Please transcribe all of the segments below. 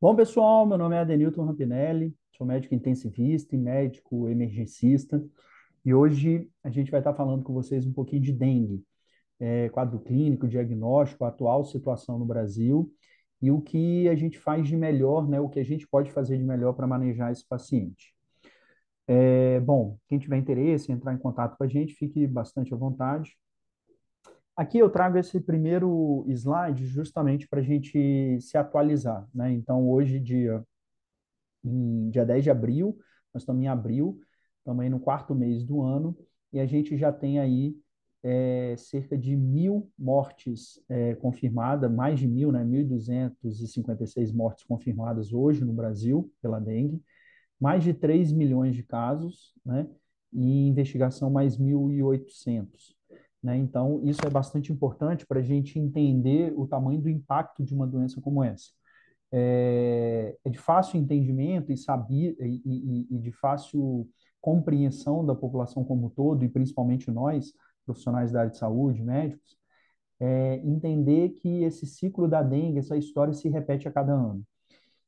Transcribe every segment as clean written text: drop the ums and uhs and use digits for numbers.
Bom, pessoal, meu nome é Adenilton Rampinelli, sou médico intensivista e médico emergencista, e hoje a gente vai estar falando com vocês um pouquinho de dengue, quadro clínico, diagnóstico, a atual situação no Brasil e o que a gente faz de melhor, né, o que a gente pode fazer de melhor para manejar esse paciente. Bom, quem tiver interesse em entrar em contato com a gente, fique bastante à vontade. Aqui eu trago esse primeiro slide justamente para a gente se atualizar, né? Então, hoje, dia 10 de abril, nós estamos em abril, estamos aí no quarto mês do ano, e a gente já tem aí cerca de 1.000 mortes confirmadas, mais de 1.000, né, 1.256 mortes confirmadas hoje no Brasil pela dengue, mais de 3 milhões de casos, né, e investigação mais 1.800. Né? Então, isso é bastante importante para a gente entender o tamanho do impacto de uma doença como essa é de fácil entendimento e, sabia, e de fácil compreensão da população como um todo, e principalmente nós, profissionais da área de saúde, médicos, entender que esse ciclo da dengue, essa história se repete a cada ano.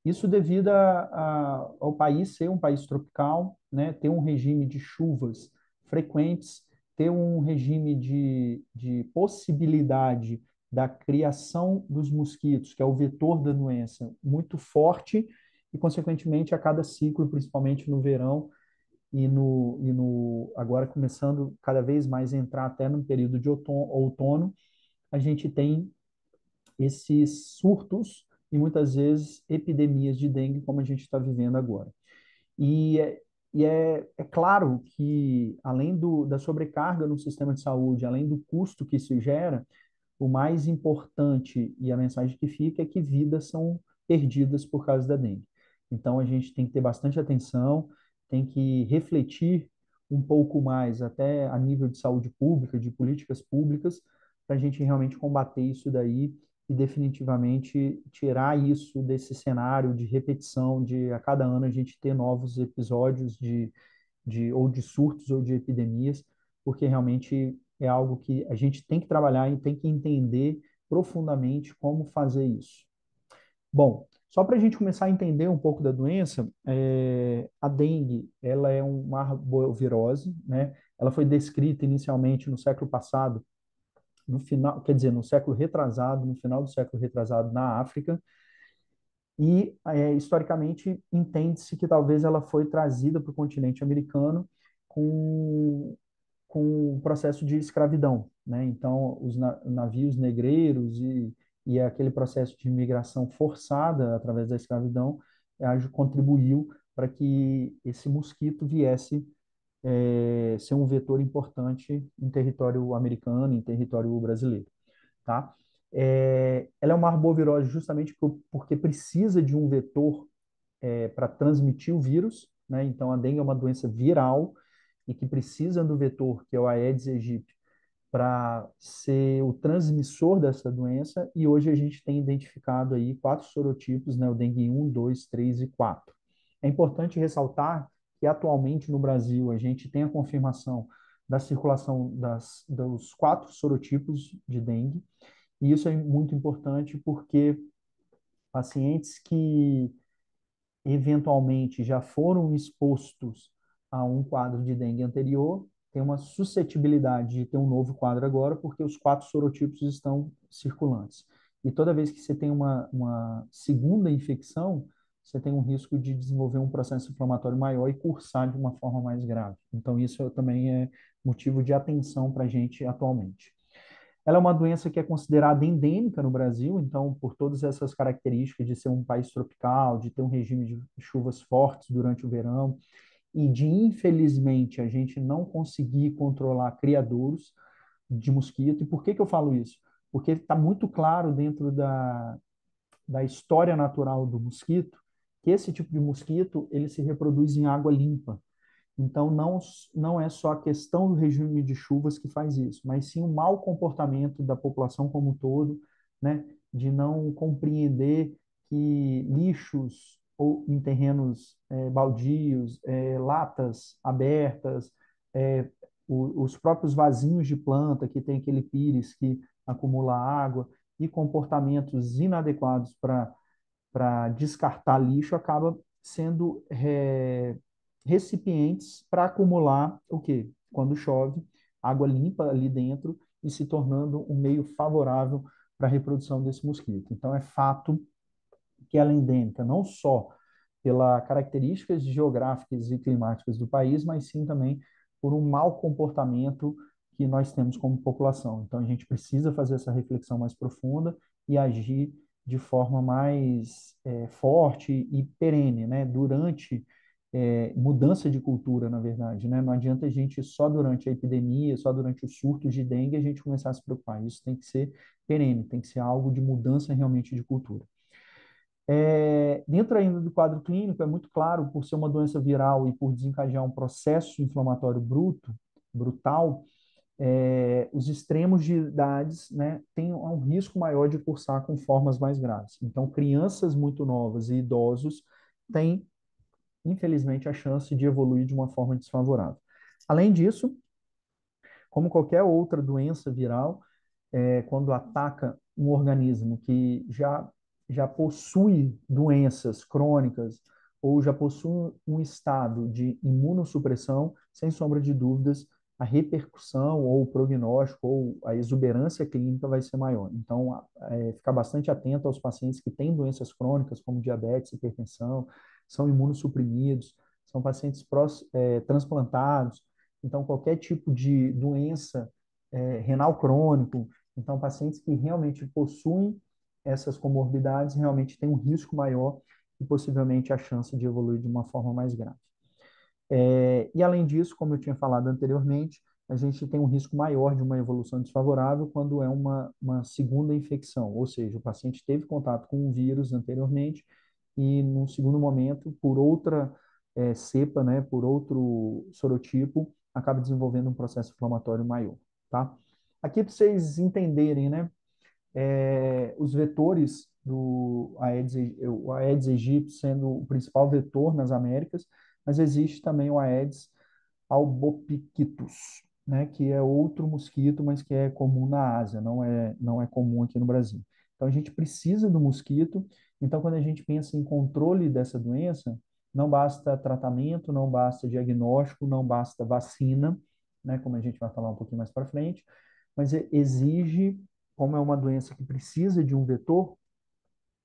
Isso devido ao país ser um país tropical, né, ter um regime de chuvas frequentes, ter um regime de possibilidade da criação dos mosquitos, que é o vetor da doença, muito forte, e, consequentemente, a cada ciclo, principalmente no verão agora começando cada vez mais a entrar até no período de outono, a gente tem esses surtos e muitas vezes epidemias de dengue, como a gente está vivendo agora. E é claro que, além da sobrecarga no sistema de saúde, além do custo que isso gera, o mais importante e a mensagem que fica é que vidas são perdidas por causa da dengue. Então, a gente tem que ter bastante atenção, tem que refletir um pouco mais, até a nível de saúde pública, de políticas públicas, para a gente realmente combater isso daí e definitivamente tirar isso desse cenário de repetição, de a cada ano a gente ter novos episódios ou de surtos ou de epidemias, porque realmente é algo que a gente tem que trabalhar e tem que entender profundamente como fazer isso. Bom, só para a gente começar a entender um pouco da doença, a dengue, ela é uma arbovirose, né? Ela foi descrita inicialmente no século passado, no final, quer dizer, no século retrasado, no final do século retrasado na África, e historicamente entende-se que talvez ela foi trazida para o continente americano com com o processo de escravidão, né? Então, os navios negreiros e aquele processo de imigração forçada através da escravidão contribuiu para que esse mosquito viesse ser um vetor importante em território americano, em território brasileiro, tá? Ela é uma arbovirose justamente porque precisa de um vetor para transmitir o vírus, né? Então, a dengue é uma doença viral e que precisa do vetor, que é o Aedes aegypti, para ser o transmissor dessa doença, e hoje a gente tem identificado aí 4 sorotipos, né? O dengue 1, 2, 3 e 4. É importante ressaltar que atualmente no Brasil a gente tem a confirmação da circulação dos 4 sorotipos de dengue, e isso é muito importante porque pacientes que eventualmente já foram expostos a um quadro de dengue anterior, tem uma suscetibilidade de ter um novo quadro agora, porque os 4 sorotipos estão circulantes. E toda vez que você tem uma segunda infecção, você tem um risco de desenvolver um processo inflamatório maior e cursar de uma forma mais grave. Então, isso também é motivo de atenção para a gente atualmente. Ela é uma doença que é considerada endêmica no Brasil, então, por todas essas características de ser um país tropical, de ter um regime de chuvas fortes durante o verão, e de, infelizmente, a gente não conseguir controlar criadouros de mosquito. E por que que eu falo isso? Porque está muito claro dentro da história natural do mosquito que esse tipo de mosquito ele se reproduz em água limpa. Então, não é só a questão do regime de chuvas que faz isso, mas sim o mau comportamento da população como um todo, né, de não compreender que lixos ou em terrenos baldios, latas abertas, os próprios vasinhos de planta que tem aquele pires que acumula água e comportamentos inadequados para para descartar lixo, acaba sendo recipientes para acumular o quê? Quando chove, água limpa ali dentro e se tornando um meio favorável para a reprodução desse mosquito. Então, é fato que ela é endêmica, não só pelas características geográficas e climáticas do país, mas sim também por um mau comportamento que nós temos como população. Então, a gente precisa fazer essa reflexão mais profunda e agir de forma mais forte e perene, né? Durante mudança de cultura, na verdade, né? Não adianta a gente só durante a epidemia, só durante os surtos de dengue, a gente começar a se preocupar. Isso tem que ser perene, tem que ser algo de mudança realmente de cultura. Dentro ainda do quadro clínico, é muito claro, por ser uma doença viral e por desencadear um processo inflamatório brutal, os extremos de idades, né, têm um risco maior de cursar com formas mais graves. Então, crianças muito novas e idosos têm, infelizmente, a chance de evoluir de uma forma desfavorável. Além disso, como qualquer outra doença viral, quando ataca um organismo que já possui doenças crônicas ou já possui um estado de imunossupressão, sem sombra de dúvidas, a repercussão ou o prognóstico ou a exuberância clínica vai ser maior. Então, ficar bastante atento aos pacientes que têm doenças crônicas, como diabetes, hipertensão, são imunossuprimidos, são pacientes transplantados. Então, qualquer tipo de doença renal crônico, então, pacientes que realmente possuem essas comorbidades realmente têm um risco maior e possivelmente a chance de evoluir de uma forma mais grave. E além disso, como eu tinha falado anteriormente, a gente tem um risco maior de uma evolução desfavorável quando é uma segunda infecção, ou seja, o paciente teve contato com um vírus anteriormente e, num segundo momento, por outra cepa, né, por outro sorotipo, acaba desenvolvendo um processo inflamatório maior, tá? Aqui para vocês entenderem, né, os vetores do o Aedes aegypti sendo o principal vetor nas Américas, mas existe também o Aedes albopictus, né, que é outro mosquito, mas que é comum na Ásia, não é comum aqui no Brasil. Então a gente precisa do mosquito. Então quando a gente pensa em controle dessa doença, não basta tratamento, não basta diagnóstico, não basta vacina, né, como a gente vai falar um pouquinho mais para frente, mas exige, como é uma doença que precisa de um vetor,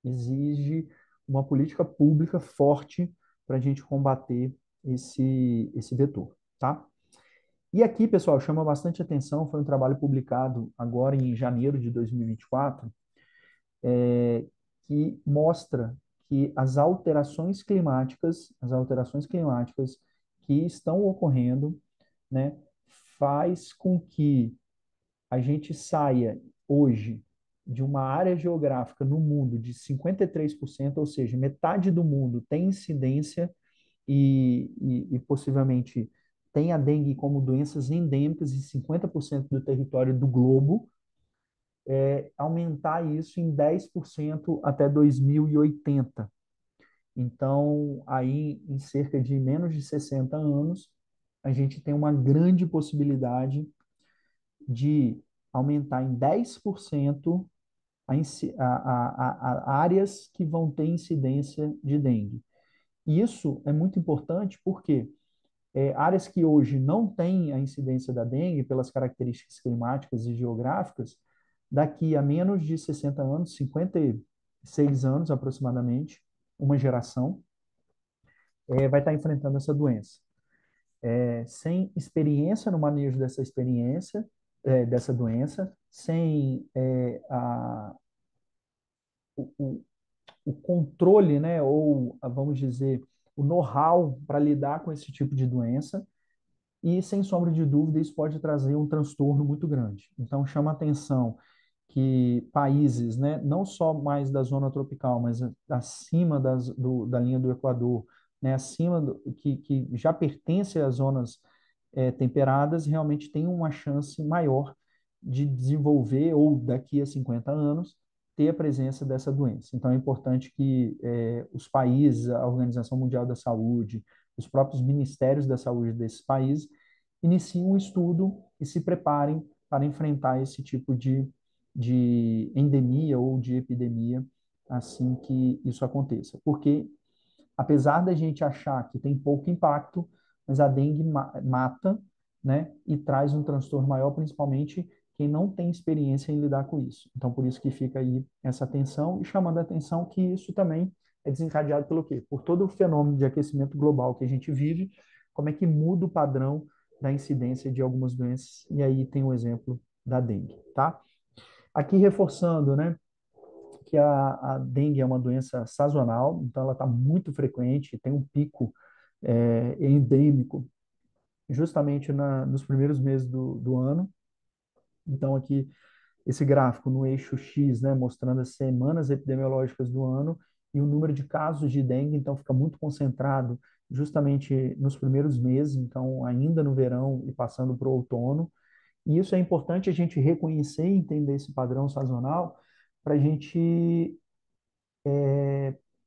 exige uma política pública forte para a gente combater esse vetor, tá? E aqui, pessoal, chama bastante atenção, foi um trabalho publicado agora em janeiro de 2024, que mostra que as alterações climáticas que estão ocorrendo, né, faz com que a gente saia hoje de uma área geográfica no mundo de 53%, ou seja, metade do mundo tem incidência e possivelmente tem a dengue como doenças endêmicas em 50% do território do globo, aumentar isso em 10% até 2080. Então, aí, em cerca de menos de 60 anos, a gente tem uma grande possibilidade de aumentar em 10% a áreas que vão ter incidência de dengue. E isso é muito importante porque áreas que hoje não têm a incidência da dengue, pelas características climáticas e geográficas, daqui a menos de 60 anos, 56 anos aproximadamente, uma geração, vai estar enfrentando essa doença. Sem experiência no manejo dessa doença, sem o, o controle, né, ou vamos dizer, o know-how para lidar com esse tipo de doença, e sem sombra de dúvida isso pode trazer um transtorno muito grande. Então chama atenção que países, né, não só mais da zona tropical, mas acima da linha do Equador, né, acima que já pertence às zonas temperadas, realmente tem uma chance maior de desenvolver, ou daqui a 50 anos, ter a presença dessa doença. Então, é importante que os países, a Organização Mundial da Saúde, os próprios ministérios da saúde desses países, iniciem um estudo e se preparem para enfrentar esse tipo de endemia ou de epidemia assim que isso aconteça. Porque, apesar da gente achar que tem pouco impacto, mas a dengue mata, né, e traz um transtorno maior, principalmente quem não tem experiência em lidar com isso. Então, por isso que fica aí essa atenção e chamando a atenção que isso também é desencadeado pelo quê? Por todo o fenômeno de aquecimento global que a gente vive, como é que muda o padrão da incidência de algumas doenças, e aí tem o exemplo da dengue, tá? Aqui reforçando, né, que a dengue é uma doença sazonal, então ela está muito frequente, tem um pico endêmico justamente nos primeiros meses do ano. Então, aqui, esse gráfico no eixo X, né, mostrando as semanas epidemiológicas do ano e o número de casos de dengue, então fica muito concentrado justamente nos primeiros meses, então ainda no verão e passando para o outono. E isso é importante a gente reconhecer e entender esse padrão sazonal para a gente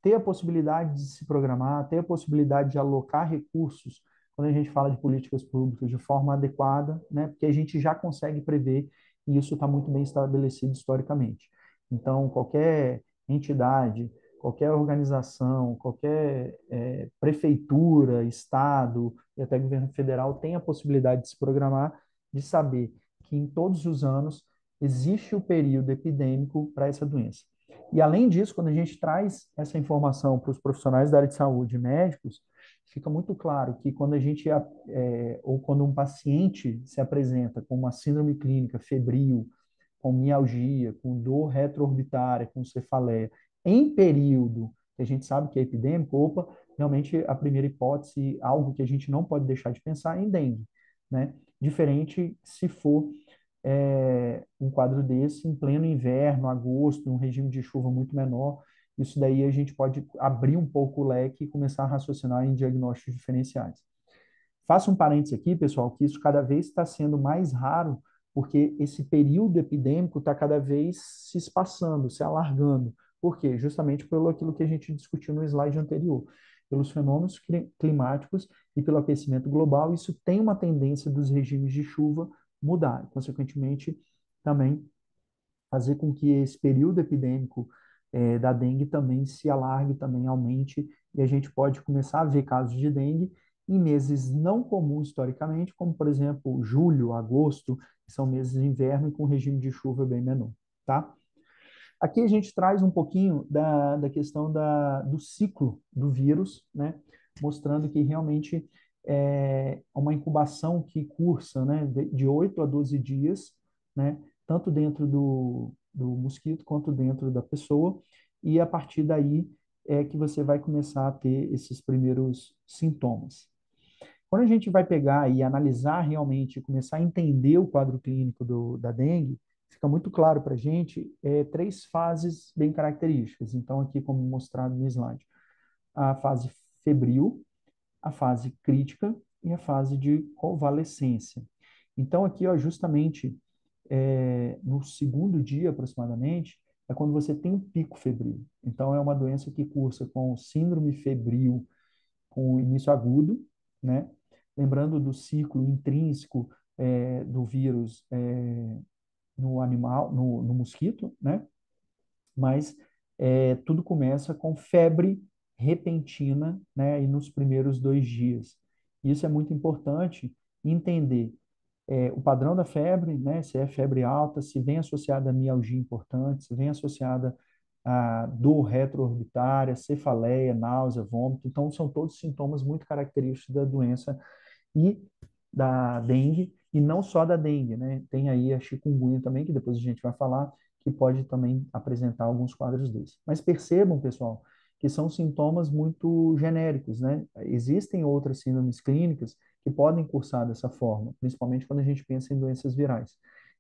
ter a possibilidade de se programar, ter a possibilidade de alocar recursos, quando a gente fala de políticas públicas, de forma adequada, né? Porque a gente já consegue prever e isso está muito bem estabelecido historicamente. Então, qualquer entidade, qualquer organização, qualquer prefeitura, estado e até governo federal tem a possibilidade de se programar, de saber que em todos os anos existe o período epidêmico para essa doença. E, além disso, quando a gente traz essa informação para os profissionais da área de saúde, médicos, fica muito claro que quando a gente, ou quando um paciente se apresenta com uma síndrome clínica febril, com mialgia, com dor retroorbitária, com cefaleia, em período que a gente sabe que é epidêmico, opa, realmente a primeira hipótese, algo que a gente não pode deixar de pensar é em dengue, né? Diferente se for um quadro desse em pleno inverno, agosto, um regime de chuva muito menor. Isso daí a gente pode abrir um pouco o leque e começar a raciocinar em diagnósticos diferenciais. Faço um parênteses aqui, pessoal, que isso cada vez está sendo mais raro, porque esse período epidêmico está cada vez se espaçando, se alargando. Por quê? Justamente pelo aquilo que a gente discutiu no slide anterior, pelos fenômenos climáticos e pelo aquecimento global. Isso tem uma tendência dos regimes de chuva mudar, consequentemente, também fazer com que esse período epidêmico da dengue também se alargue, também aumente, e a gente pode começar a ver casos de dengue em meses não comuns historicamente, como, por exemplo, julho, agosto, que são meses de inverno e com regime de chuva bem menor, tá? Aqui a gente traz um pouquinho da questão do ciclo do vírus, né? Mostrando que realmente é uma incubação que cursa, né, de 8 a 12 dias, né? Tanto dentro do mosquito quanto dentro da pessoa, e a partir daí é que você vai começar a ter esses primeiros sintomas. Quando a gente vai pegar e analisar realmente, começar a entender o quadro clínico da dengue, fica muito claro para a gente três fases bem características. Então, aqui, como mostrado no slide, a fase febril, a fase crítica e a fase de convalescência. Então, aqui, ó, justamente no segundo dia, aproximadamente, é quando você tem um pico febril. Então, é uma doença que cursa com síndrome febril com início agudo, né? Lembrando do ciclo intrínseco do vírus no animal, no mosquito, né? Mas tudo começa com febre repentina, né? E nos primeiros 2 dias. Isso é muito importante entender o padrão da febre, né? Se é febre alta, se vem associada a mialgia importante, se vem associada a dor retroorbitária, cefaleia, náusea, vômito. Então, são todos sintomas muito característicos da doença e da dengue, e não só da dengue, né? Tem aí a chikungunya também, que depois a gente vai falar, que pode também apresentar alguns quadros desses. Mas percebam, pessoal, que são sintomas muito genéricos, né? Existem outras síndromes clínicas que podem cursar dessa forma, principalmente quando a gente pensa em doenças virais.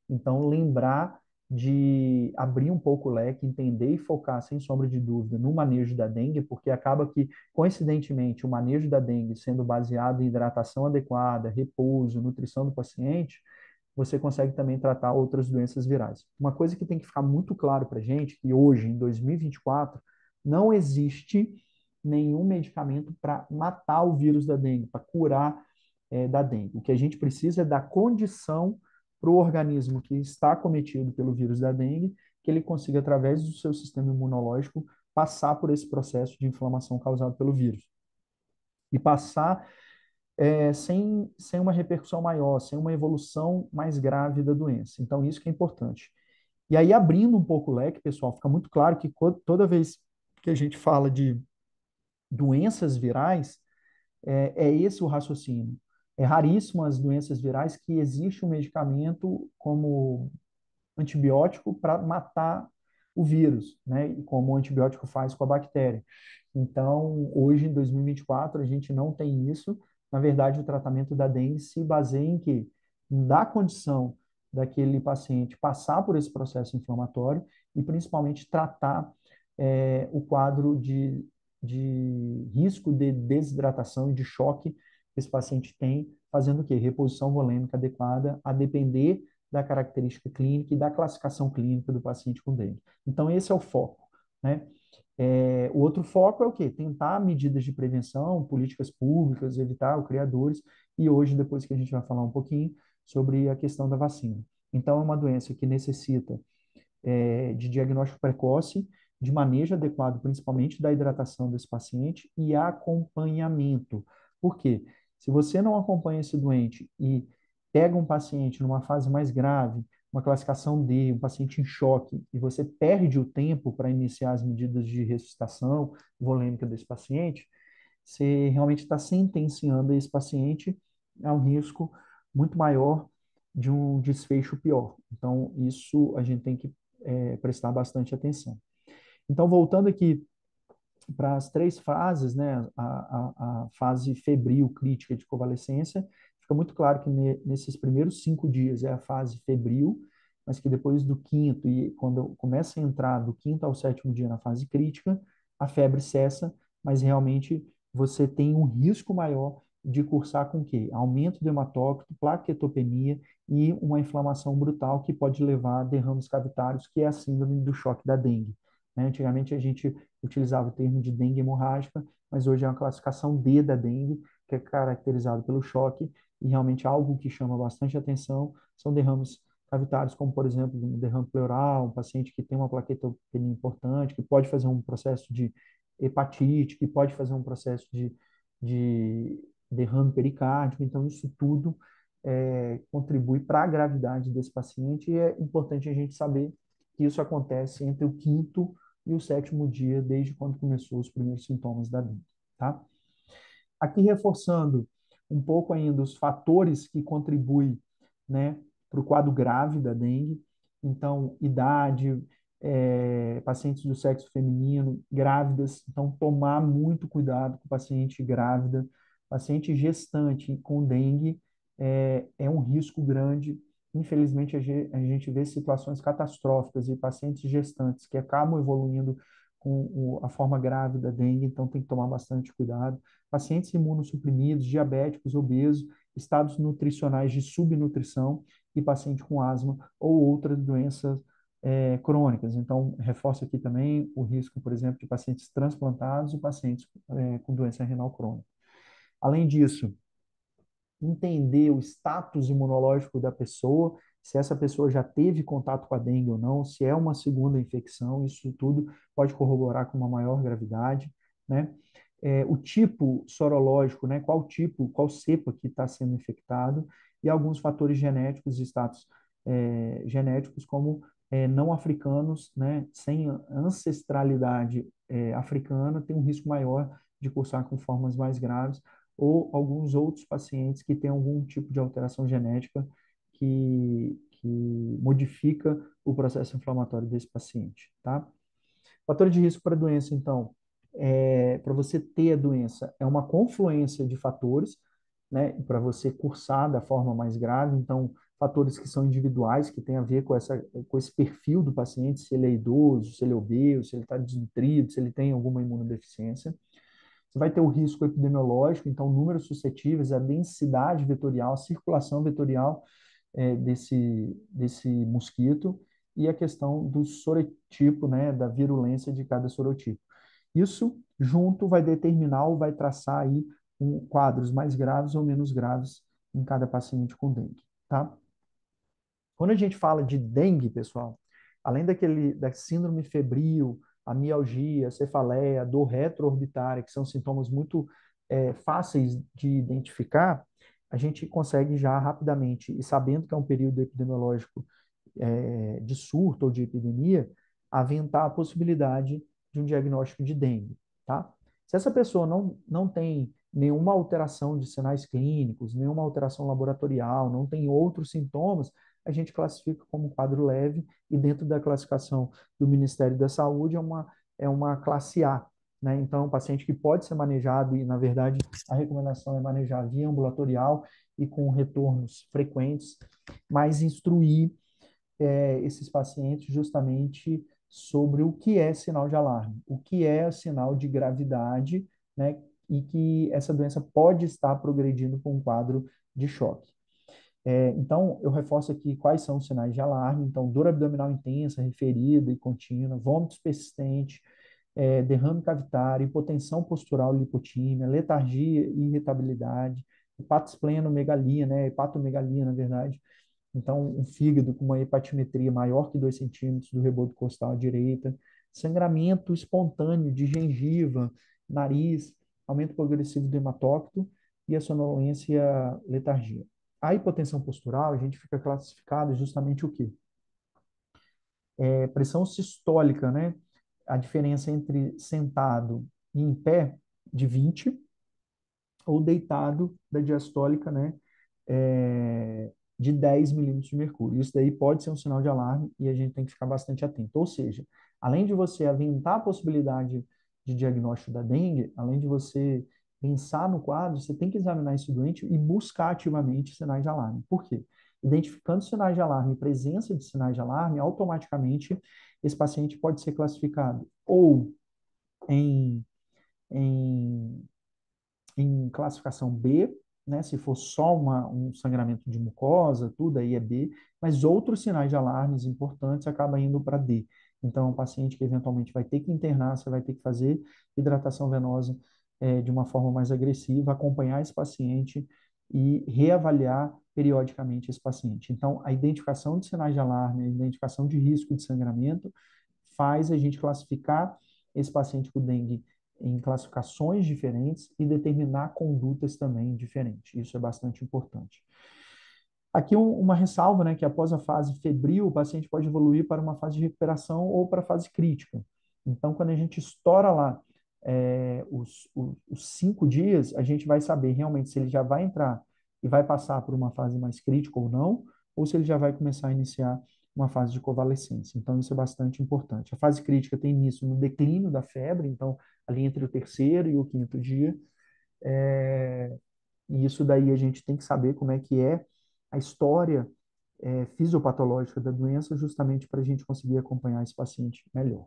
Então, lembrar de abrir um pouco o leque, entender e focar, sem sombra de dúvida, no manejo da dengue, porque acaba que, coincidentemente, o manejo da dengue sendo baseado em hidratação adequada, repouso, nutrição do paciente, você consegue também tratar outras doenças virais. Uma coisa que tem que ficar muito claro para a gente, que hoje, em 2024, não existe nenhum medicamento para matar o vírus da dengue, para curar da dengue. O que a gente precisa é dar condição para o organismo que está cometido pelo vírus da dengue que ele consiga, através do seu sistema imunológico, passar por esse processo de inflamação causado pelo vírus. E passar sem uma repercussão maior, sem uma evolução mais grave da doença. Então, isso que é importante. E aí, abrindo um pouco o leque, pessoal, fica muito claro que toda vez que a gente fala de doenças virais, é esse o raciocínio. É raríssimo as doenças virais que existe um medicamento como antibiótico para matar o vírus, né? E como o antibiótico faz com a bactéria. Então, hoje, em 2024, a gente não tem isso. Na verdade, o tratamento da dengue se baseia em que? Da condição daquele paciente passar por esse processo inflamatório e, principalmente, tratar o quadro de risco de desidratação e de choque que esse paciente tem, fazendo o quê? Reposição volêmica adequada, a depender da característica clínica e da classificação clínica do paciente com dengue. Então, esse é o foco, né? O outro foco é o quê? Tentar medidas de prevenção, políticas públicas, evitar o criadores, e hoje, depois que a gente vai falar um pouquinho sobre a questão da vacina. Então, é uma doença que necessita de diagnóstico precoce, de manejo adequado, principalmente da hidratação desse paciente, e acompanhamento. Por quê? Se você não acompanha esse doente e pega um paciente numa fase mais grave, uma classificação D, um paciente em choque, e você perde o tempo para iniciar as medidas de ressuscitação volêmica desse paciente, você realmente está sentenciando esse paciente a um risco muito maior de um desfecho pior. Então, isso a gente tem que prestar bastante atenção. Então, voltando aqui para as três fases, né, a fase febril crítica de convalescência, fica muito claro que nesses primeiros 5 dias é a fase febril, mas que depois do quinto, e quando começa a entrar do quinto ao sétimo dia na fase crítica, a febre cessa, mas realmente você tem um risco maior de cursar com o quê? Aumento do hematócrito, plaquetopenia e uma inflamação brutal que pode levar a derrames cavitários, que é a síndrome do choque da dengue. Né? Antigamente a gente utilizava o termo de dengue hemorrágica, mas hoje é uma classificação D da dengue, que é caracterizado pelo choque, e realmente algo que chama bastante atenção são derrames cavitários, como, por exemplo, um derrame pleural, um paciente que tem uma plaquetopenia importante, que pode fazer um processo de hepatite, que pode fazer um processo de derrame pericárdico. Então, isso tudo contribui para a gravidade desse paciente, e é importante a gente saber que isso acontece entre o quinto e o sétimo dia, desde quando começou os primeiros sintomas da dengue, tá? Aqui reforçando um pouco ainda os fatores que contribuem, né, para o quadro grave da dengue. Então, idade, pacientes do sexo feminino, grávidas. Então, tomar muito cuidado com o paciente grávida. Paciente gestante com dengue é um risco grande. Infelizmente, a gente vê situações catastróficas e pacientes gestantes que acabam evoluindo com a forma grave da dengue, então tem que tomar bastante cuidado. Pacientes imunossuprimidos, diabéticos, obesos, estados nutricionais de subnutrição e paciente com asma ou outras doenças crônicas. Então, reforço aqui também o risco, por exemplo, de pacientes transplantados e pacientes com doença renal crônica. Além disso, entender o status imunológico da pessoa, se essa pessoa já teve contato com a dengue ou não, se é uma segunda infecção, isso tudo pode corroborar com uma maior gravidade, né? O tipo sorológico, né? Qual tipo, qual cepa que está sendo infectado, e alguns fatores genéticos e status genéticos, como não africanos, né? Sem ancestralidade africana, tem um risco maior de cursar com formas mais graves, ou alguns outros pacientes que têm algum tipo de alteração genética que modifica o processo inflamatório desse paciente, tá? Fator de risco para a doença, então, para você ter a doença, é uma confluência de fatores, né, para você cursar da forma mais grave. Então, fatores que são individuais, que tem a ver com esse perfil do paciente, se ele é idoso, se ele é obeso, se ele está desnutrido, se ele tem alguma imunodeficiência. Você vai ter o risco epidemiológico, então, números suscetíveis, a densidade vetorial, a circulação vetorial desse mosquito, e a questão do sorotipo, né, da virulência de cada sorotipo. Isso junto vai determinar ou vai traçar aí quadros mais graves ou menos graves em cada paciente com dengue, tá? Quando a gente fala de dengue, pessoal, além da síndrome febril, a mialgia, a cefaleia, a dor retroorbitária, que são sintomas muito fáceis de identificar, a gente consegue já rapidamente, e sabendo que é um período epidemiológico de surto ou de epidemia, aventar a possibilidade de um diagnóstico de dengue, tá? Se essa pessoa não tem nenhuma alteração de sinais clínicos, nenhuma alteração laboratorial, não tem outros sintomas, a gente classifica como quadro leve e dentro da classificação do Ministério da Saúde é uma classe A, né? Então, é um paciente que pode ser manejado e, na verdade, a recomendação é manejar via ambulatorial e com retornos frequentes, mas instruir esses pacientes justamente sobre o que é sinal de alarme, o que é sinal de gravidade, né, e que essa doença pode estar progredindo com um quadro de choque. Então, eu reforço aqui quais são os sinais de alarme. Então, dor abdominal intensa, referida e contínua, vômitos persistentes, derrame cavitário, hipotensão postural, lipotímia, letargia e irritabilidade, hepatosplenomegalia, né, hepatomegalia, na verdade, então, um fígado com uma hepatimetria maior que 2 centímetros do rebodo costal à direita, sangramento espontâneo de gengiva, nariz, aumento progressivo do hematócrito e a sonolência e a letargia. A hipotensão postural, a gente fica classificado justamente o quê? Pressão sistólica, né? A diferença entre sentado e em pé, de 20, ou deitado da diastólica, né? De 10 milímetros de mercúrio. Isso daí pode ser um sinal de alarme e a gente tem que ficar bastante atento. Ou seja, além de você aventar a possibilidade de diagnóstico da dengue, além de você pensar no quadro, você tem que examinar esse doente e buscar ativamente sinais de alarme. Por quê? Identificando sinais de alarme e presença de sinais de alarme, automaticamente esse paciente pode ser classificado ou em, em em classificação B, né? Se for só um sangramento de mucosa, tudo aí é B, mas outros sinais de alarmes importantes acabam indo para D. Então, o paciente que eventualmente vai ter que internar, você vai ter que fazer hidratação venosa de uma forma mais agressiva, acompanhar esse paciente e reavaliar periodicamente esse paciente. Então, a identificação de sinais de alarme, a identificação de risco de sangramento, faz a gente classificar esse paciente com dengue em classificações diferentes e determinar condutas também diferentes. Isso é bastante importante. Aqui uma ressalva, né, que após a fase febril, o paciente pode evoluir para uma fase de recuperação ou para a fase crítica. Então, quando a gente estoura lá os 5 dias, a gente vai saber realmente se ele já vai entrar e vai passar por uma fase mais crítica ou se ele já vai começar a iniciar uma fase de convalescência. Então, isso é bastante importante. A fase crítica tem início no declínio da febre, então, ali entre o terceiro e o quinto dia. E isso daí a gente tem que saber como é que é a história fisiopatológica da doença, justamente para a gente conseguir acompanhar esse paciente melhor.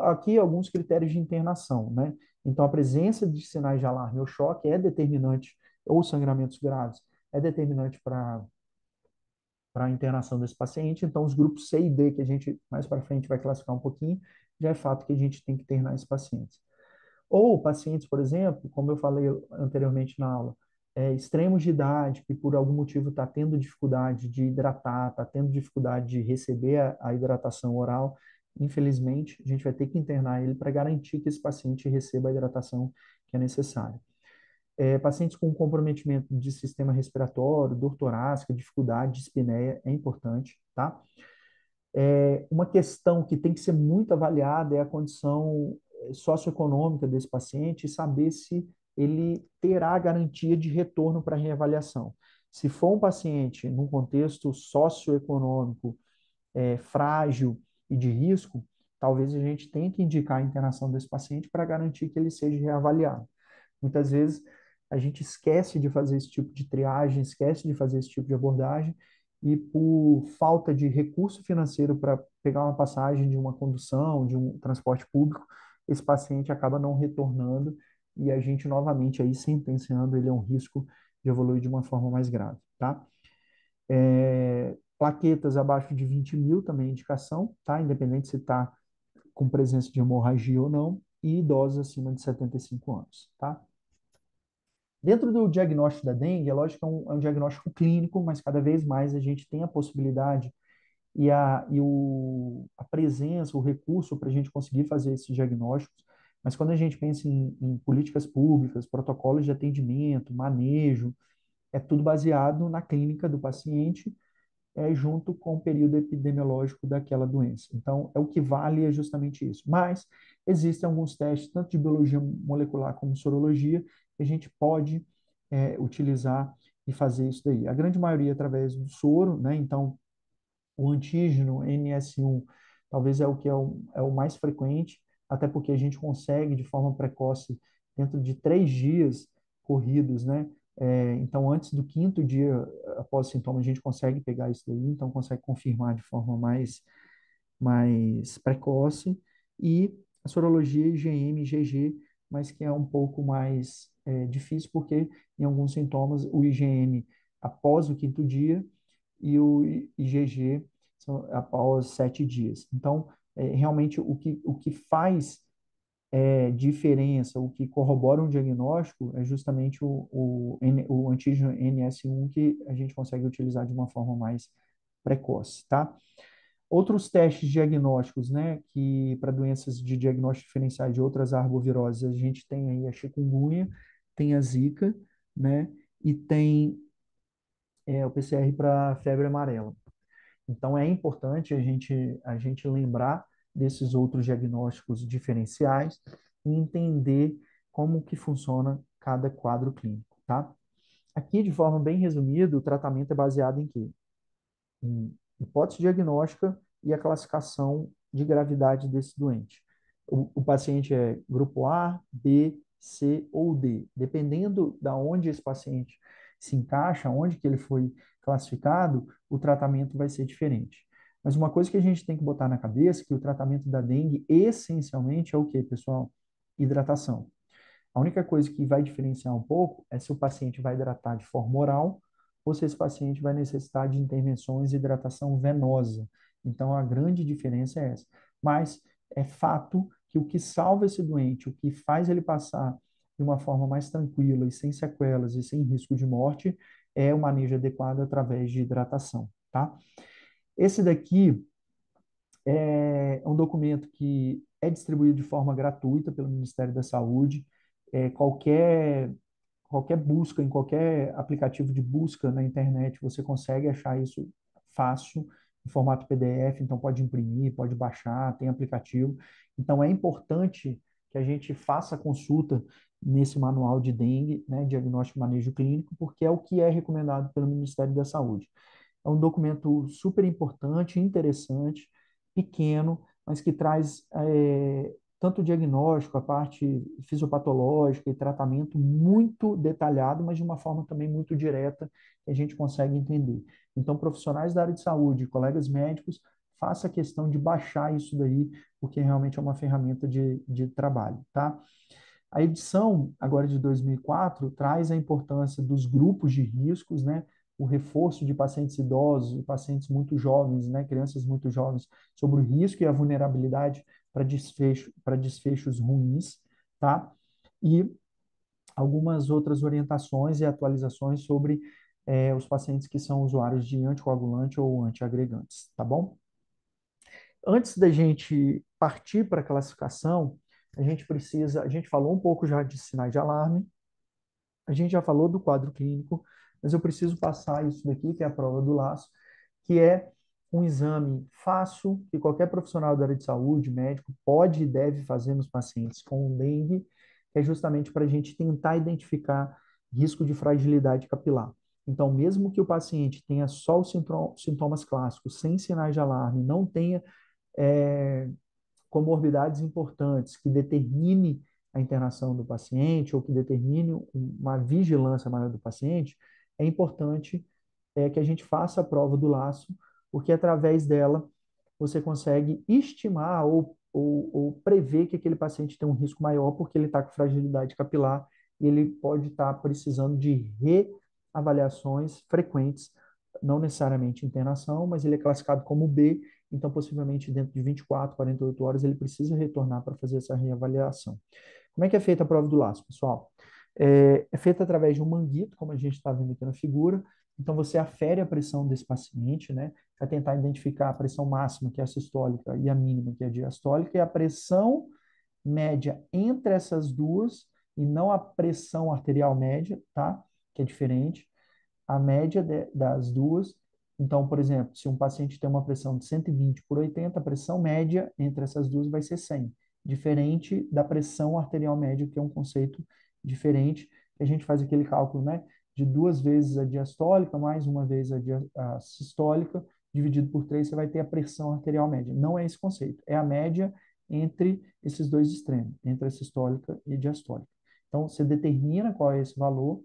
Aqui alguns critérios de internação, né? Então, a presença de sinais de alarme ou choque é determinante, ou sangramentos graves, é determinante para a internação desse paciente. Então, os grupos C e D, que a gente mais para frente vai classificar um pouquinho, já é fato que a gente tem que internar esses pacientes. Ou pacientes, por exemplo, como eu falei anteriormente na aula, extremos de idade, que por algum motivo está tendo dificuldade de hidratar, está tendo dificuldade de receber a hidratação oral, infelizmente, a gente vai ter que internar ele para garantir que esse paciente receba a hidratação que é necessária. Pacientes com comprometimento de sistema respiratório, dor torácica, dificuldade de espineia, é importante, tá? Uma questão que tem que ser muito avaliada é a condição socioeconômica desse paciente e saber se ele terá garantia de retorno para a reavaliação. Se for um paciente num contexto socioeconômico frágil e de risco, talvez a gente tenha que indicar a internação desse paciente para garantir que ele seja reavaliado. Muitas vezes a gente esquece de fazer esse tipo de triagem, esquece de fazer esse tipo de abordagem, e por falta de recurso financeiro para pegar uma passagem de uma condução, de um transporte público, esse paciente acaba não retornando e a gente novamente aí sentenciando ele a um risco de evoluir de uma forma mais grave, tá? Plaquetas abaixo de 20 mil também é indicação, tá? Independente se está com presença de hemorragia ou não, e idosos acima de 75 anos, tá? Dentro do diagnóstico da dengue, é lógico que é um diagnóstico clínico, mas cada vez mais a gente tem a possibilidade a presença, o recurso para a gente conseguir fazer esses diagnósticos. Mas quando a gente pensa em políticas públicas, protocolos de atendimento, manejo, é tudo baseado na clínica do paciente, junto com o período epidemiológico daquela doença. Então, o que vale é justamente isso. Mas existem alguns testes, tanto de biologia molecular como sorologia, que a gente pode utilizar e fazer isso daí. A grande maioria através do soro, né? Então, o antígeno NS1 talvez é o mais frequente, até porque a gente consegue, de forma precoce, dentro de 3 dias corridos, né? Então, antes do quinto dia após sintomas, a gente consegue pegar isso daí, então consegue confirmar de forma mais precoce. E a sorologia IgM e IgG, mas que é um pouco mais difícil, porque em alguns sintomas, o IgM após o quinto dia e o IgG após 7 dias. Então, realmente, o que faz diferença, o que corrobora um diagnóstico é justamente o antígeno NS1 que a gente consegue utilizar de uma forma mais precoce, tá? Outros testes diagnósticos, né, que para doenças de diagnóstico diferencial de outras arboviroses, a gente tem aí a chikungunya, tem a zika, né, e tem o PCR para febre amarela. Então, é importante a gente lembrar desses outros diagnósticos diferenciais e entender como que funciona cada quadro clínico, tá? Aqui, de forma bem resumida, o tratamento é baseado em quê? Em hipótese diagnóstica e a classificação de gravidade desse doente. O paciente é grupo A, B, C ou D. Dependendo da onde esse paciente se encaixa, onde que ele foi classificado, o tratamento vai ser diferente. Mas uma coisa que a gente tem que botar na cabeça é que o tratamento da dengue essencialmente é o quê, pessoal? Hidratação. A única coisa que vai diferenciar um pouco é se o paciente vai hidratar de forma oral ou se esse paciente vai necessitar de intervenções de hidratação venosa. Então, a grande diferença é essa. Mas é fato que o que salva esse doente, o que faz ele passar de uma forma mais tranquila e sem sequelas e sem risco de morte, é o manejo adequado através de hidratação, tá? Esse daqui é um documento que é distribuído de forma gratuita pelo Ministério da Saúde. Qualquer busca, em qualquer aplicativo de busca na internet, você consegue achar isso fácil, em formato PDF, então pode imprimir, pode baixar, tem aplicativo. Então é importante que a gente faça a consulta nesse manual de dengue, né, diagnóstico e manejo clínico, porque é o que é recomendado pelo Ministério da Saúde. É um documento super importante, interessante, pequeno, mas que traz tanto o diagnóstico, a parte fisiopatológica e tratamento muito detalhado, mas de uma forma também muito direta, que a gente consegue entender. Então, profissionais da área de saúde, colegas médicos, faça a questão de baixar isso daí, porque realmente é uma ferramenta de trabalho, tá? A edição, agora de 2004, traz a importância dos grupos de riscos, né? O reforço de pacientes idosos e pacientes muito jovens, né? Crianças muito jovens, sobre o risco e a vulnerabilidade para desfechos ruins, tá? E algumas outras orientações e atualizações sobre os pacientes que são usuários de anticoagulante ou antiagregantes, tá bom? Antes da gente partir para a classificação, a gente falou um pouco já de sinais de alarme, a gente já falou do quadro clínico, mas eu preciso passar isso daqui, que é a prova do laço, que é um exame fácil que qualquer profissional da área de saúde, médico, pode e deve fazer nos pacientes com dengue, que é justamente para a gente tentar identificar risco de fragilidade capilar. Então, mesmo que o paciente tenha só os sintomas clássicos, sem sinais de alarme, não tenha é, comorbidades importantes que determine a internação do paciente ou que determine uma vigilância maior do paciente, é importante que a gente faça a prova do laço, porque através dela você consegue estimar ou prever que aquele paciente tem um risco maior porque ele está com fragilidade capilar e ele pode estar precisando de reavaliações frequentes, não necessariamente internação, mas ele é classificado como B, então possivelmente dentro de 24, 48 horas ele precisa retornar para fazer essa reavaliação. Como é que é feita a prova do laço, pessoal? É feita através de um manguito, como a gente está vendo aqui na figura. Então, você afere a pressão desse paciente, né? Vai tentar identificar a pressão máxima, que é a sistólica, e a mínima, que é a diastólica, e a pressão média entre essas duas, e não a pressão arterial média, tá? Que é diferente. A média das duas. Então, por exemplo, se um paciente tem uma pressão de 120 por 80, a pressão média entre essas duas vai ser 100. Diferente da pressão arterial média, que é um conceito diferente, que a gente faz aquele cálculo, né? De duas vezes a diastólica, mais uma vez a sistólica, dividido por três, você vai ter a pressão arterial média. Não é esse conceito, é a média entre esses dois extremos, entre a sistólica e a diastólica. Então, você determina qual é esse valor,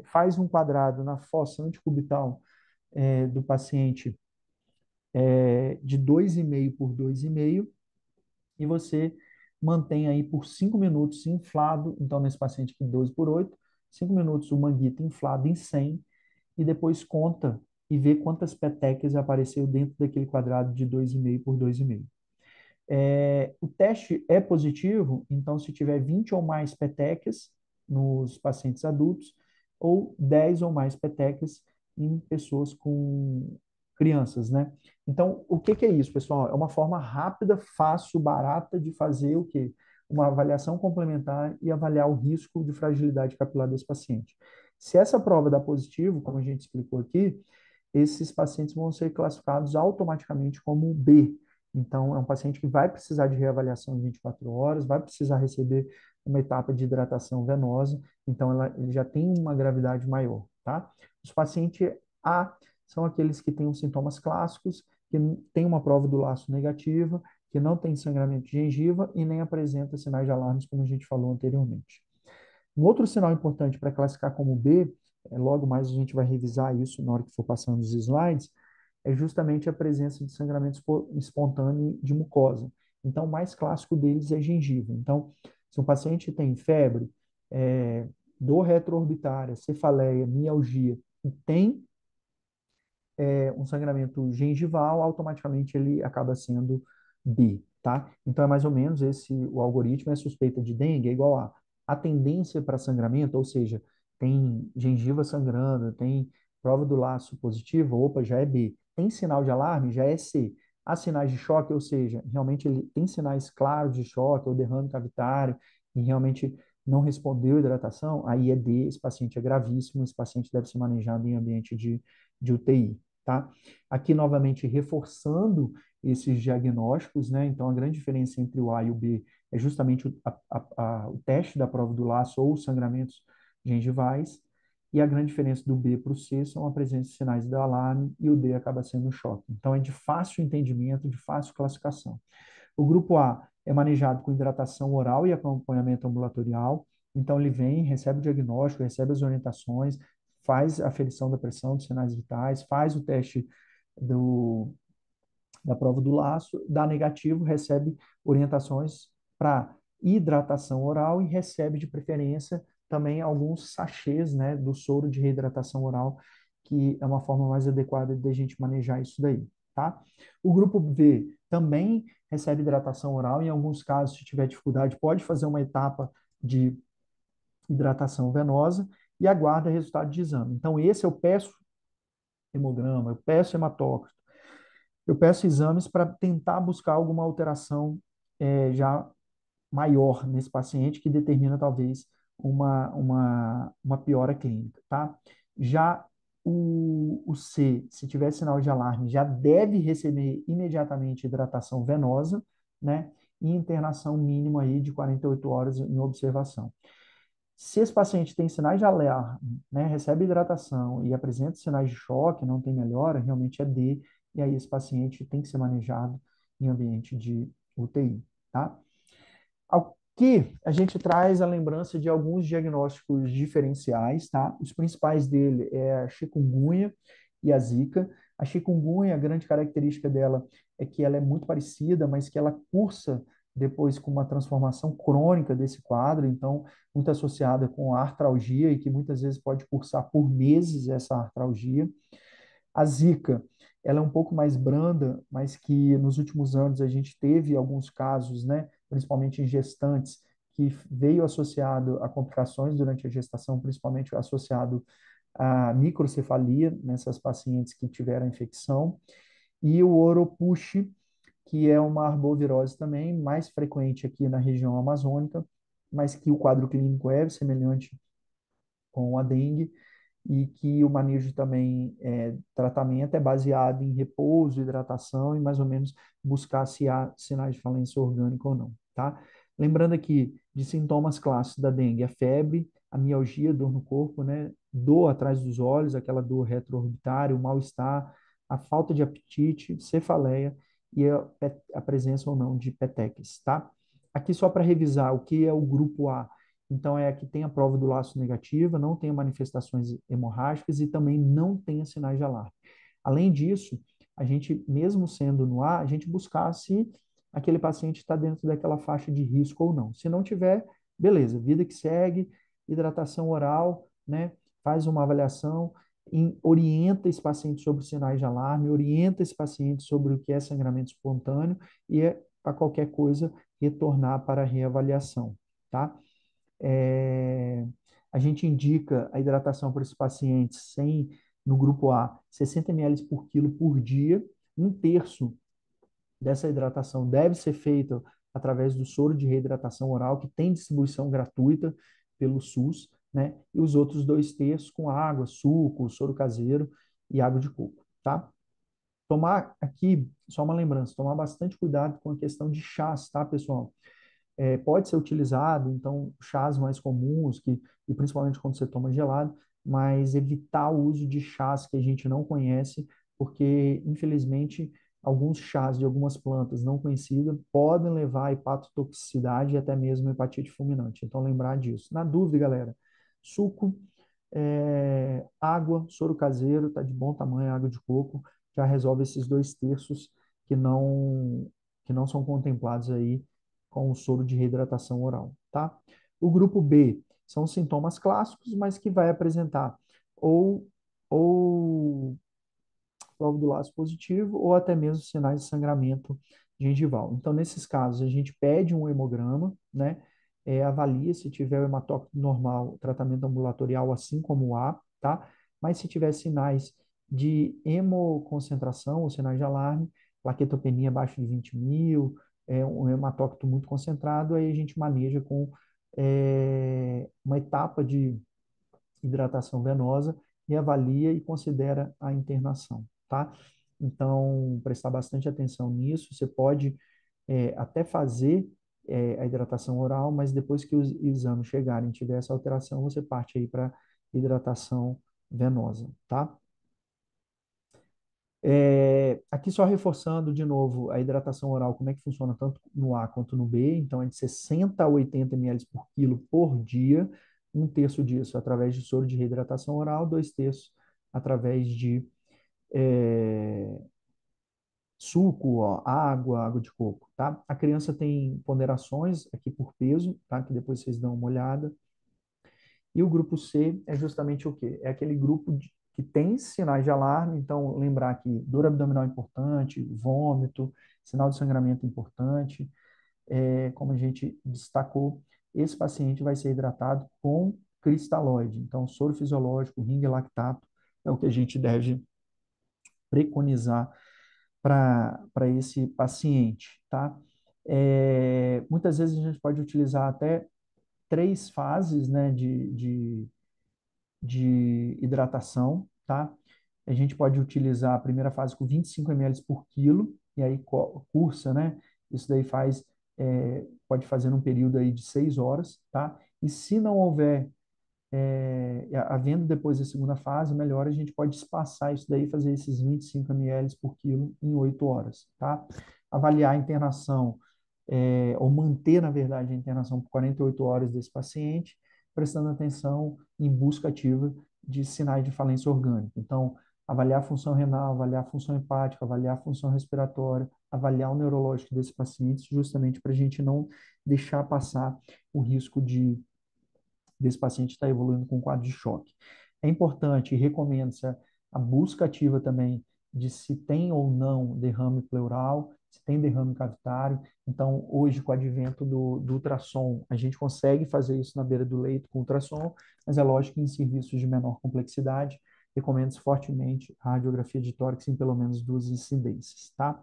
faz um quadrado na fossa antecubital do paciente de 2,5 por 2,5 e você mantém aí por 5 minutos inflado, então nesse paciente aqui 12 por 8, 5 minutos o manguito inflado em 100 e depois conta e vê quantas petecas apareceu dentro daquele quadrado de 2,5 por 2,5. O teste é positivo, então se tiver 20 ou mais petecas nos pacientes adultos, ou 10 ou mais petecas em pessoas com crianças, né? Então, o que que é isso, pessoal? É uma forma rápida, fácil, barata de fazer o quê? Uma avaliação complementar e avaliar o risco de fragilidade capilar desse paciente. Se essa prova dá positivo, como a gente explicou aqui, esses pacientes vão ser classificados automaticamente como B. Então, é um paciente que vai precisar de reavaliação em 24 horas, vai precisar receber uma etapa de hidratação venosa, então ele já tem uma gravidade maior, tá? Os pacientes A são aqueles que têm os sintomas clássicos, que têm uma prova do laço negativa, que não tem sangramento de gengiva e nem apresenta sinais de alarmes, como a gente falou anteriormente. Um outro sinal importante para classificar como B, logo mais a gente vai revisar isso na hora que for passando os slides, é justamente a presença de sangramento espontâneo de mucosa. Então, o mais clássico deles é gengiva. Então, se um paciente tem febre, dor retroorbitária, cefaleia, mialgia, e tem um sangramento gengival, automaticamente ele acaba sendo B, tá? Então é mais ou menos esse o algoritmo, é suspeita de dengue, é igual a tendência para sangramento, ou seja, tem gengiva sangrando, tem prova do laço positiva, opa, já é B. Tem sinal de alarme, já é C. Há sinais de choque, ou seja, realmente ele tem sinais claros de choque ou derrame cavitário e realmente não respondeu hidratação, aí é D, esse paciente é gravíssimo, esse paciente deve ser manejado em ambiente de UTI. Tá? Aqui, novamente, reforçando esses diagnósticos, né? Então, a grande diferença entre o A e o B é justamente o teste da prova do laço ou os sangramentos gengivais, e a grande diferença do B para o C são a presença de sinais de alarme e o D acaba sendo o choque. Então, é de fácil entendimento, de fácil classificação. O grupo A é manejado com hidratação oral e acompanhamento ambulatorial. Então, ele vem, recebe o diagnóstico, recebe as orientações, faz a aferição da pressão dos sinais vitais, faz o teste do, da prova do laço, dá negativo, recebe orientações para hidratação oral e recebe, de preferência, também alguns sachês, né, do soro de reidratação oral, que é uma forma mais adequada de a gente manejar isso daí, tá? O grupo B também recebe hidratação oral, em alguns casos, se tiver dificuldade, pode fazer uma etapa de hidratação venosa e aguarda resultado de exame. Então, esse eu peço hemograma, eu peço hematócrito, eu peço exames para tentar buscar alguma alteração já maior nesse paciente que determina talvez uma piora clínica, tá? Já o C, se tiver sinal de alarme, já deve receber imediatamente hidratação venosa, né? E internação mínima aí de 48 horas em observação. Se esse paciente tem sinais de alarme, né, recebe hidratação e apresenta sinais de choque, não tem melhora, realmente é D, e aí esse paciente tem que ser manejado em ambiente de UTI, tá? Aqui a gente traz a lembrança de alguns diagnósticos diferenciais, tá? Os principais dele é a chikungunya e a zika. A chikungunya, a grande característica dela é que ela é muito parecida, mas que ela cursa depois com uma transformação crônica desse quadro, então muito associada com a artralgia e que muitas vezes pode cursar por meses essa artralgia. A Zika, ela é um pouco mais branda, mas que nos últimos anos a gente teve alguns casos, né, principalmente em gestantes, que veio associado a complicações durante a gestação, principalmente associado à microcefalia nessas pacientes que tiveram infecção, e o Oropush, que é uma arbovirose também, mais frequente aqui na região amazônica, mas que o quadro clínico é semelhante com a dengue, e que o manejo também, tratamento é baseado em repouso, hidratação e mais ou menos buscar se há sinais de falência orgânica ou não, tá? Lembrando aqui de sintomas clássicos da dengue, a febre, a mialgia, dor no corpo, né? Dor atrás dos olhos, aquela dor retroorbitária, o mal-estar, a falta de apetite, cefaleia e a presença ou não de petequias, tá? Aqui só para revisar o que é o grupo A. Então, é a que tem a prova do laço negativa, não tem manifestações hemorrágicas e também não tem sinais de alarme. Além disso, a gente, mesmo sendo no A, a gente buscar se aquele paciente está dentro daquela faixa de risco ou não. Se não tiver, beleza, vida que segue, hidratação oral, né? Faz uma avaliação, orienta esse paciente sobre sinais de alarme, orienta esse paciente sobre o que é sangramento espontâneo e, a qualquer coisa, retornar para a reavaliação, tá? É, a gente indica a hidratação para esses pacientes sem, no grupo A, 60 ml por quilo por dia. Um terço dessa hidratação deve ser feita através do soro de reidratação oral, que tem distribuição gratuita pelo SUS, né? E os outros dois terços com água, suco, soro caseiro e água de coco, tá? Tomar aqui, só uma lembrança, tomar bastante cuidado com a questão de chás, tá, pessoal? Pode ser utilizado, então, chás mais comuns, e principalmente quando você toma gelado, mas evitar o uso de chás que a gente não conhece, porque, infelizmente, alguns chás de algumas plantas não conhecidas podem levar a hepatotoxicidade e até mesmo hepatite fulminante. Então, lembrar disso. Na dúvida, galera, suco, água, soro caseiro, tá de bom tamanho, água de coco, já resolve esses dois terços que não, que não são contemplados aí com o soro de reidratação oral, tá? O grupo B são sintomas clássicos, mas que vai apresentar ou, ou do laço positivo ou até mesmo sinais de sangramento gengival. Então, nesses casos, a gente pede um hemograma, né? Avalia se tiver o hematócrito normal, tratamento ambulatorial, assim como o A, tá? Mas se tiver sinais de hemoconcentração ou sinais de alarme, plaquetopenia abaixo de 20 mil, um hematócrito muito concentrado, aí a gente maneja com uma etapa de hidratação venosa e avalia e considera a internação, tá? Então, prestar bastante atenção nisso. Você pode até fazer a hidratação oral, mas depois que os exames chegarem e tiver essa alteração, você parte aí para hidratação venosa, tá? Aqui só reforçando de novo a hidratação oral, como é que funciona tanto no A quanto no B. Então, é de 60 a 80 ml por quilo por dia, um terço disso através de soro de reidratação oral, dois terços através de é, suco, ó, água de coco, tá? A criança tem ponderações aqui por peso, tá? Que depois vocês dão uma olhada. E o grupo C é justamente o quê? É aquele grupo que tem sinais de alarme, então lembrar que dor abdominal é importante, vômito, sinal de sangramento importante. Como a gente destacou, esse paciente vai ser hidratado com cristalóide. Então, soro fisiológico, ring lactato, é o que a gente deve preconizar para esse paciente, tá? Muitas vezes a gente pode utilizar até três fases, né, de hidratação, tá? A gente pode utilizar a primeira fase com 25 ml por quilo, e aí cursa, né? Isso daí pode fazer num período aí de 6 horas, tá? E se não houver, havendo depois da segunda fase, melhor a gente pode espaçar isso daí, fazer esses 25 ml por quilo em 8 horas, tá? Avaliar a internação, ou manter, na verdade, a internação por 48 horas desse paciente, prestando atenção em busca ativa de sinais de falência orgânica. Então, avaliar a função renal, avaliar a função hepática, avaliar a função respiratória, avaliar o neurológico desse paciente, justamente para a gente não deixar passar o risco desse paciente estar evoluindo com um quadro de choque. É importante e recomenda-se a busca ativa também de se tem ou não derrame pleural, se tem derrame cavitário. Então, hoje, com o advento do ultrassom, a gente consegue fazer isso na beira do leito com ultrassom, mas é lógico que em serviços de menor complexidade, recomendo fortemente a radiografia de tórax em pelo menos duas incidências, tá?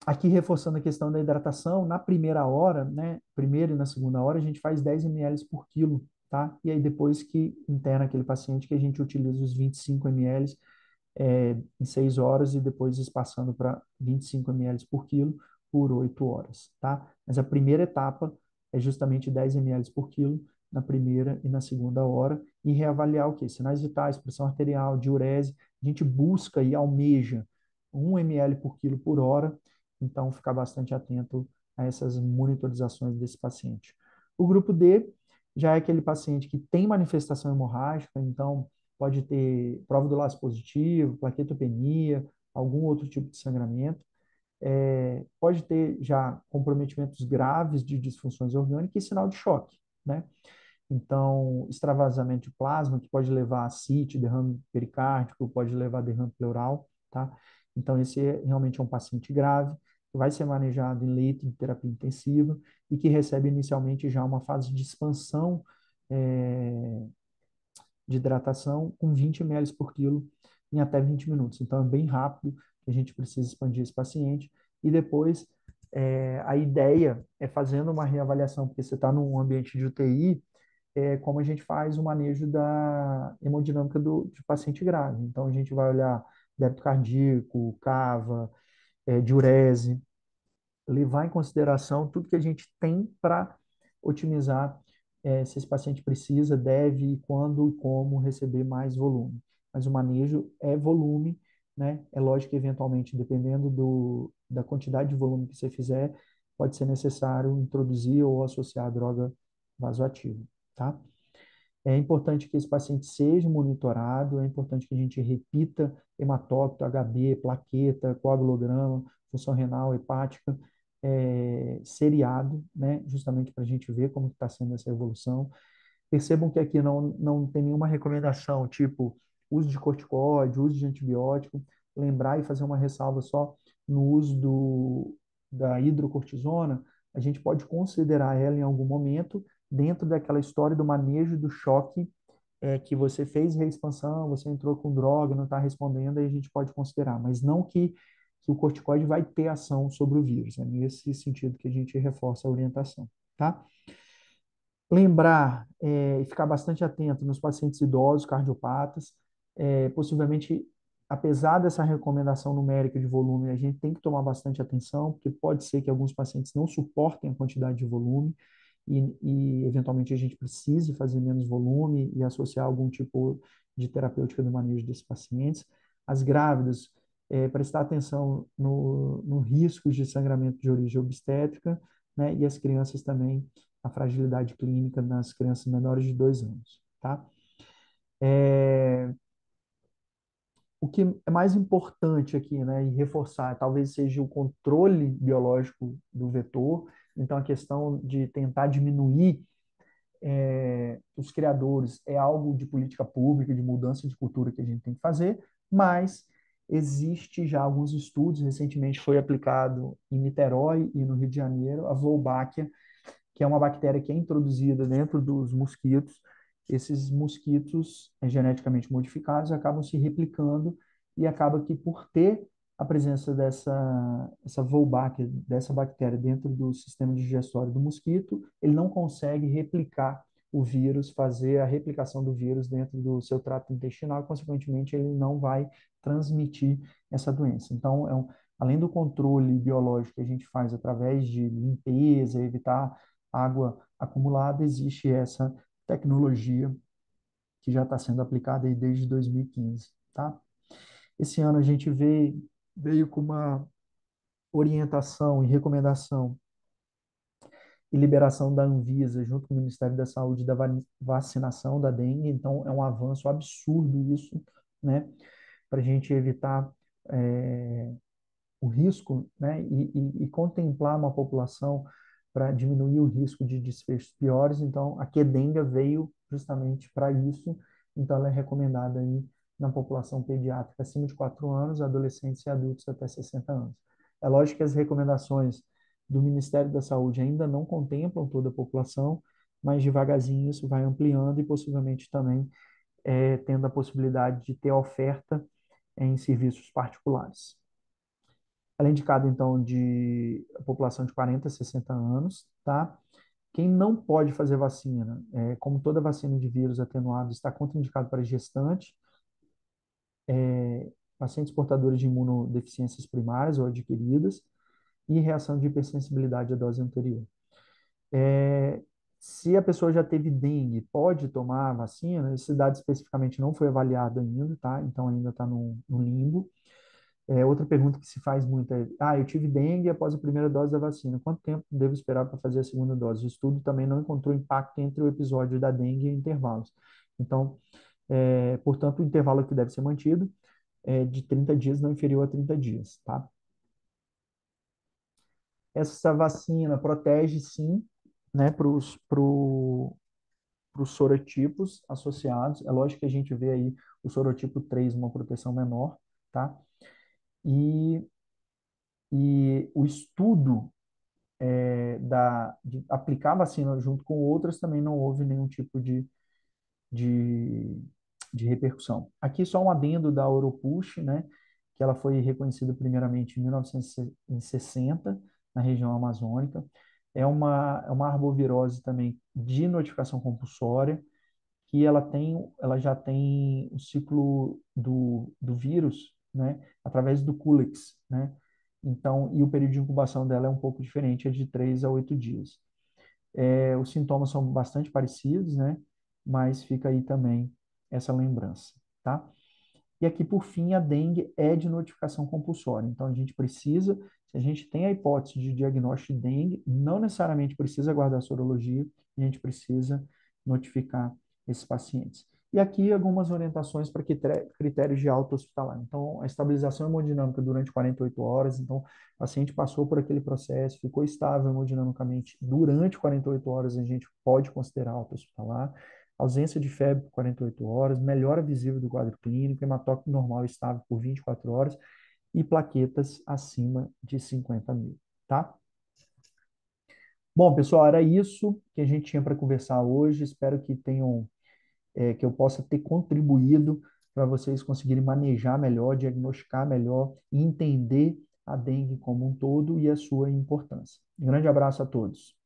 Aqui reforçando a questão da hidratação, na primeira hora, né, primeira e na segunda hora, a gente faz 10 ml por quilo, tá? E aí depois que interna aquele paciente, que a gente utiliza os 25 ml em 6 horas e depois espaçando para 25 ml por quilo por 8 horas, tá? Mas a primeira etapa é justamente 10 ml por quilo na primeira e na segunda hora e reavaliar o quê? Sinais vitais, pressão arterial, diurese. A gente busca e almeja 1 ml por quilo por hora, então ficar bastante atento a essas monitorizações desse paciente. O grupo D já é aquele paciente que tem manifestação hemorrágica, então pode ter prova do laço positivo, plaquetopenia, algum outro tipo de sangramento. Pode ter já comprometimentos graves de disfunções orgânicas e sinal de choque, né? Então, extravasamento de plasma, que pode levar a CIT, derrame pericárdico, pode levar a derrame pleural, tá? Então, esse realmente é um paciente grave, que vai ser manejado em leito de terapia intensiva e que recebe inicialmente já uma fase de expansão é, de hidratação com 20 ml por quilo em até 20 minutos. Então, é bem rápido que a gente precisa expandir esse paciente. E depois, a ideia é fazendo uma reavaliação, porque você está num ambiente de UTI, como a gente faz o manejo da hemodinâmica de paciente grave. Então, a gente vai olhar débito cardíaco, cava, diurese, levar em consideração tudo que a gente tem para otimizar se esse paciente precisa, deve, quando e como receber mais volume. Mas o manejo é volume, né? É lógico que, eventualmente, dependendo da quantidade de volume que você fizer, pode ser necessário introduzir ou associar a droga vasoativa, tá? É importante que esse paciente seja monitorado, é importante que a gente repita hematócrito, HB, plaqueta, coagulograma, função renal, hepática, seriado, né, justamente para a gente ver como está sendo essa evolução. Percebam que aqui não tem nenhuma recomendação, tipo uso de corticoide, uso de antibiótico. Lembrar e fazer uma ressalva só no uso da hidrocortisona, a gente pode considerar ela em algum momento dentro daquela história do manejo do choque que você fez reexpansão, você entrou com droga, não está respondendo, aí a gente pode considerar, mas não que o corticoide vai ter ação sobre o vírus. É nesse sentido que a gente reforça a orientação, tá? Lembrar e ficar bastante atento nos pacientes idosos, cardiopatas, possivelmente, apesar dessa recomendação numérica de volume, a gente tem que tomar bastante atenção, porque pode ser que alguns pacientes não suportem a quantidade de volume eventualmente a gente precise fazer menos volume e associar algum tipo de terapêutica do manejo desses pacientes. As grávidas, prestar atenção no risco de sangramento de origem obstétrica, né? E as crianças também, a fragilidade clínica nas crianças menores de 2 anos, tá? O que é mais importante aqui, né, e reforçar, talvez seja o controle biológico do vetor, então a questão de tentar diminuir os criadores é algo de política pública, de mudança de cultura que a gente tem que fazer, mas existe já alguns estudos, recentemente foi aplicado em Niterói e no Rio de Janeiro, a Wolbachia, que é uma bactéria que é introduzida dentro dos mosquitos. Esses mosquitos geneticamente modificados acabam se replicando e acaba que por ter a presença essa Wolbachia, dessa bactéria dentro do sistema digestório do mosquito, ele não consegue replicar o vírus, fazer a replicação do vírus dentro do seu trato intestinal e, consequentemente, ele não vai transmitir essa doença. Então, além do controle biológico que a gente faz através de limpeza, evitar água acumulada, existe essa tecnologia que já está sendo aplicada aí desde 2015, tá? Esse ano a gente veio com uma orientação e recomendação e liberação da Anvisa junto com o Ministério da Saúde da vacinação da dengue, então é um avanço absurdo isso, né? Para a gente evitar o risco, né? E contemplar uma população para diminuir o risco de desfechos piores. Então, a Qdenga veio justamente para isso. Então, ela é recomendada aí na população pediátrica acima de 4 anos, adolescentes e adultos até 60 anos. É lógico que as recomendações do Ministério da Saúde ainda não contemplam toda a população, mas devagarzinho isso vai ampliando e possivelmente também tendo a possibilidade de ter oferta em serviços particulares. Ela é indicada, então, de a população de 40 a 60 anos, tá? Quem não pode fazer vacina, como toda vacina de vírus atenuado, está contraindicado para gestante, pacientes portadores de imunodeficiências primárias ou adquiridas e reação de hipersensibilidade à dose anterior. É, Se a pessoa já teve dengue, pode tomar a vacina? Esse dado especificamente não foi avaliado ainda, tá? Então ainda está no limbo. Outra pergunta que se faz muito é: eu tive dengue após a primeira dose da vacina. Quanto tempo devo esperar para fazer a segunda dose? O estudo também não encontrou impacto entre o episódio da dengue e intervalos. Então, portanto, o intervalo que deve ser mantido é de 30 dias, não inferior a 30 dias, tá? Essa vacina protege, sim, né, os sorotipos associados. É lógico que a gente vê aí o sorotipo 3 uma proteção menor, tá? E, e o estudo de aplicar a vacina junto com outras também não houve nenhum tipo de, de repercussão. Aqui só um adendo da Oropouche, né? Que ela foi reconhecida primeiramente em 1960 na região amazônica. É uma arbovirose também de notificação compulsória, que ela já tem o ciclo do vírus, né, através do Culex, né? Então, e o período de incubação dela é um pouco diferente, é de 3 a 8 dias. Os sintomas são bastante parecidos, né? Mas fica aí também essa lembrança, tá? E aqui, por fim, a dengue é de notificação compulsória. Então, a gente precisa, se a gente tem a hipótese de diagnóstico de dengue, não necessariamente precisa guardar sorologia, a gente precisa notificar esses pacientes. E aqui algumas orientações para critérios de alta hospitalar. Então, a estabilização hemodinâmica durante 48 horas. Então, o paciente passou por aquele processo, ficou estável hemodinamicamente durante 48 horas, a gente pode considerar alta hospitalar. Ausência de febre por 48 horas, melhora visível do quadro clínico, hematócrito normal estável por 24 horas e plaquetas acima de 50 mil, tá? Bom, pessoal, era isso que a gente tinha para conversar hoje. Espero que eu possa ter contribuído para vocês conseguirem manejar melhor, diagnosticar melhor e entender a dengue como um todo e a sua importância. Um grande abraço a todos.